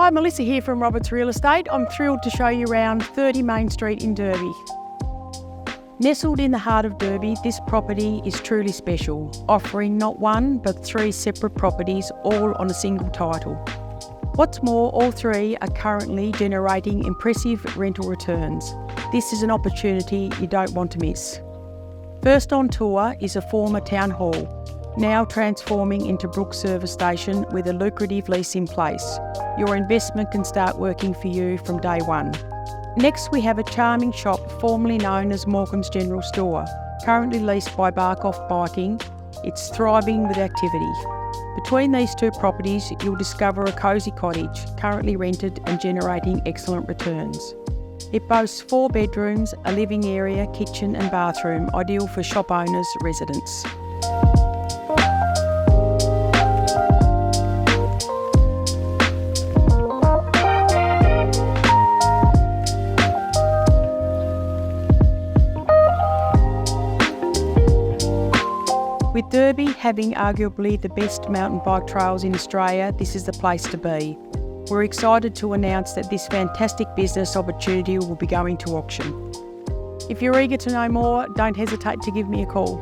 Hi, Melissa here from Roberts Real Estate. I'm thrilled to show you around 30 Main Street in Derby. Nestled in the heart of Derby, this property is truly special, offering not one but three separate properties all on a single title. What's more, all three are currently generating impressive rental returns. This is an opportunity you don't want to miss. First on tour is a former town hall, now transforming into Brooks Service Station with a lucrative lease in place. Your investment can start working for you from day one. Next, we have a charming shop formerly known as Morgan's General Store, currently leased by Barkoff Biking. It's thriving with activity. Between these two properties, you'll discover a cosy cottage, currently rented and generating excellent returns. It boasts 4 bedrooms, a living area, kitchen and bathroom, ideal for shop owners, residents. With Derby having arguably the best mountain bike trails in Australia, this is the place to be. We're excited to announce that this fantastic business opportunity will be going to auction. If you're eager to know more, don't hesitate to give me a call.